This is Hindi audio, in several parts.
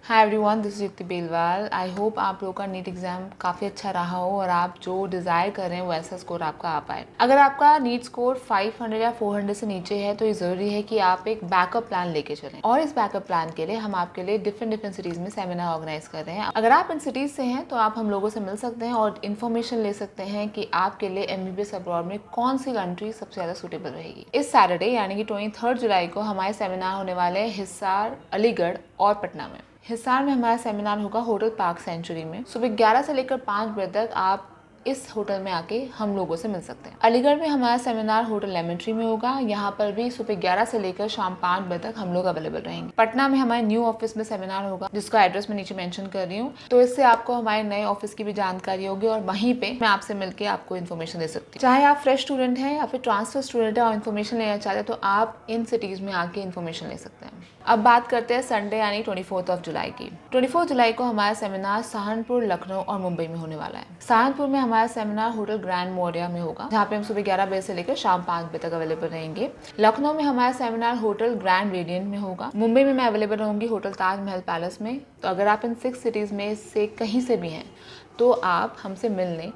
हाय एवरीवन, दिस इज युक्ति बेलवाल। आई होप आप लोगों का नीट एग्जाम काफ़ी अच्छा रहा हो और आप जो डिज़ायर कर रहे हैं वैसा स्कोर आपका आ पाए। अगर आपका नीट स्कोर 500 या 400 से नीचे है तो ये ज़रूरी है कि आप एक बैकअप प्लान लेके चलें। और इस बैकअप प्लान के लिए हम आपके लिए डिफरेंट सिटीज़ में सेमिनार ऑर्गेनाइज कर रहे हैं। अगर आप इन सिटीज़ से हैं तो आप हम लोगों से मिल सकते हैं और इन्फॉर्मेशन ले सकते हैं कि आपके लिए MBBS अब्रॉड में कौन सी कंट्री सबसे ज़्यादा सूटेबल रहेगी। इस सैटरडे यानी कि 23 जुलाई को हमारे सेमिनार होने वाले हैं हिसार, अलीगढ़ और पटना में। हिसार में हमारा सेमिनार होगा होटल पार्क सेंचुरी में। सुबह 11 से लेकर 5 बजे तक आप इस होटल में आके हम लोगों से मिल सकते हैं। अलीगढ़ में हमारा सेमिनार होटल लेमेंट्री में होगा। यहाँ पर भी सुबह 11 से लेकर शाम 5 बजे तक हम लोग अवेलेबल रहेंगे। पटना में हमारे न्यू ऑफिस में सेमिनार होगा जिसका एड्रेस मैं नीचे मेंशन कर रही हूँ, तो इससे आपको हमारे नए ऑफिस की भी जानकारी होगी और वहीं पे मैं आपसे मिलकर आपको इन्फॉर्मेशन दे सकती हूँ। चाहे आप फ्रेश स्टूडेंट हैं या फिर ट्रांसफर स्टूडेंट है और इन्फॉर्मेशन लेना चाहते हैं तो आप इन सिटीज में आके इन्फॉर्मेशन ले सकते हैं। अब बात करते हैं संडे यानी 24 जुलाई की। 24 जुलाई को हमारा सेमिनार सहारनपुर, लखनऊ और मुंबई में होने वाला है। सहारनपुर में हमारा सेमिनार होटल ग्रैंड मोरिया में होगा जहाँ पे हम सुबह 11 बजे से लेकर शाम 5 बजे तक अवेलेबल रहेंगे। लखनऊ में हमारा सेमिनार होटल ग्रैंड रेडियंट में होगा। मुंबई में मैं अवेलेबल रहूंगी होटल ताजमहल पैलेस में। तो अगर आप इन 6 सिटीज़ में से कहीं से भी हैं तो आप हमसे मिलने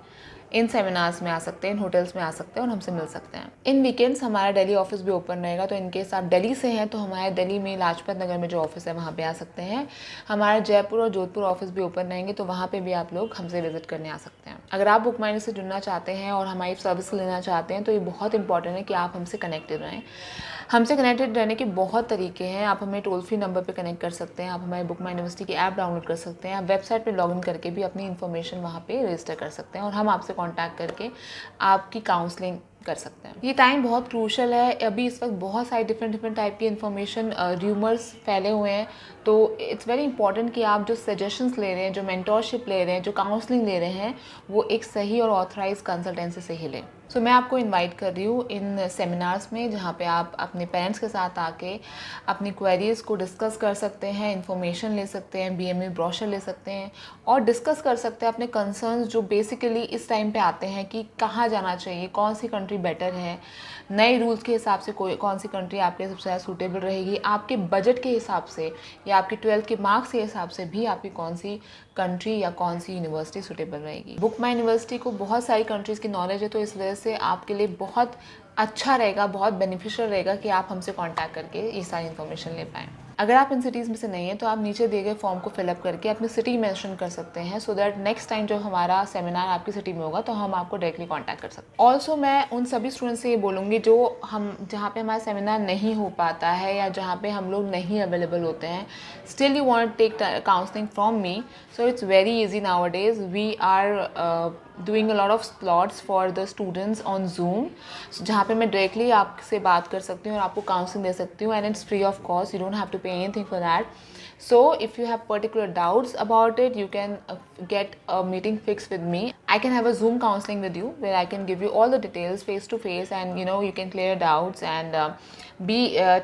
इन सेमिनार्स में आ सकते हैं, इन होटल्स में आ सकते हैं और हमसे मिल सकते हैं। इन वीकेंड्स हमारा दिल्ली ऑफिस भी ओपन रहेगा, तो इनकेस आप दिल्ली से हैं तो हमारे दिल्ली में लाजपत नगर में जो ऑफिस है वहाँ पे आ सकते हैं। हमारा जयपुर और जोधपुर ऑफिस भी ओपन रहेंगे, तो वहाँ पे भी आप लोग हमसे विजिट करने आ सकते हैं। अगर आप बुक माई न्यूज़ से जुड़ना चाहते हैं और हमारी सर्विस लेना चाहते हैं तो ये बहुत इंपॉर्टेंट है कि आप हमसे कनेक्टेड रहें। हमसे कनेक्टेड रहने के बहुत तरीके हैं। आप हमें टोल फ्री नंबर पे कनेक्ट कर सकते हैं, आप हमारे बुक माई यूनिवर्सिटी की ऐप डाउनलोड कर सकते हैं, आप वेबसाइट पे लॉगिन करके भी अपनी इन्फॉर्मेशन वहाँ पे रजिस्टर कर सकते हैं और हम आपसे कांटेक्ट करके आपकी काउंसलिंग कर सकते हैं। ये टाइम बहुत क्रूशल है। अभी इस वक्त बहुत सारी डिफरेंट टाइप की इन्फॉर्मेशन र्यूमर्स फैले हुए हैं, तो इट्स वेरी इंपॉर्टेंट कि आप जो सजेशंस ले रहे हैं, जो मेंटोरशिप ले रहे हैं, जो काउंसलिंग ले रहे हैं, वो एक सही और ऑथराइज कंसल्टेंसी से ही लें। सो मैं आपको इनवाइट कर रही हूँ इन सेमिनार्स में जहाँ पे आप अपने पेरेंट्स के साथ आके अपनी क्वेरीज़ को डिस्कस कर सकते हैं, इन्फॉर्मेशन ले सकते हैं, BME ब्रोशर ले सकते हैं और डिस्कस कर सकते हैं अपने कंसर्न्स जो बेसिकली इस टाइम पे आते हैं कि कहाँ जाना चाहिए, कौन सी कंट्री बेटर है, नए रूल्स के हिसाब से कौन सी कंट्री आपके सबसे ज़्यादा सूटेबल रहेगी, आपके बजट के हिसाब से या आपके 12th के मार्क्स के हिसाब से भी आपकी कौन सी कंट्री या कौन सी यूनिवर्सिटी सूटेबल रहेगी। बुक माई यूनिवर्सिटी को बहुत सारी कंट्रीज़ की नॉलेज है, तो इस वजह से आपके लिए बहुत अच्छा रहेगा, बहुत बेनिफिशियल रहेगा कि आप हमसे कांटेक्ट करके ये सारी इन्फॉर्मेशन ले पाएँ। अगर आप इन सिटीज़ में से नहीं हैं तो आप नीचे दिए गए फॉर्म को फिलअप करके अपनी सिटी मेंशन कर सकते हैं, सो दैट नेक्स्ट टाइम जब हमारा सेमिनार आपकी सिटी में होगा तो हम आपको डायरेक्टली कांटेक्ट कर सकते हैं। ऑल्सो मैं उन सभी स्टूडेंट्स से ये बोलूँगी जो हम जहाँ पे हमारा सेमिनार नहीं हो पाता है या जहाँ पे हम लोग नहीं अवेलेबल होते हैं, still you want take counselling from me, so it's very easy nowadays. We are doing a lot of slots for the students on Zoom, जहाँ पे मैं directly आपसे बात कर सकती हूँ और आपको काउंसलिंग दे सकती हूँ, and it's free of cost, you don't have to pay anything for that. So if you have particular doubts about it, you can get a meeting fixed with me. I can have a Zoom counseling with you where I can give you all the details face to face, and you can clear doubts and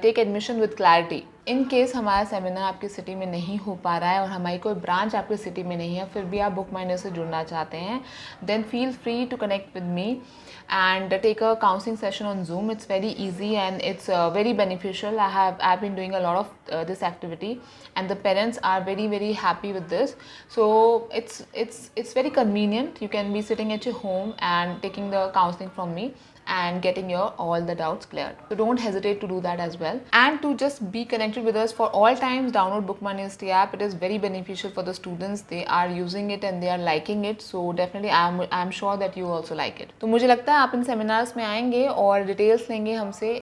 take admission with clarity. In case हमारा सेमिनार आपकी सिटी में नहीं हो पा रहा है और हमारी कोई ब्रांच आपकी सिटी में नहीं है, फिर भी आप बुक माई न्यूज़ से जुड़ना चाहते हैं, then feel free to connect with me and take a counseling session on Zoom. It's very easy and it's very beneficial. I've been doing a lot of this activity and the parents are very happy with this. So it's very convenient. You can be sitting at your home and taking the counseling from me and getting your all the doubts cleared. So don't hesitate to do that as well. And to just be connected with us for all times, download Book My University app. It is very beneficial for the students. They are using it and they are liking it. So definitely I'm sure that you also like it. तो मुझे लगता है आप इन सेमिनार्स में आएंगे और डिटेल्स लेंगे हमसे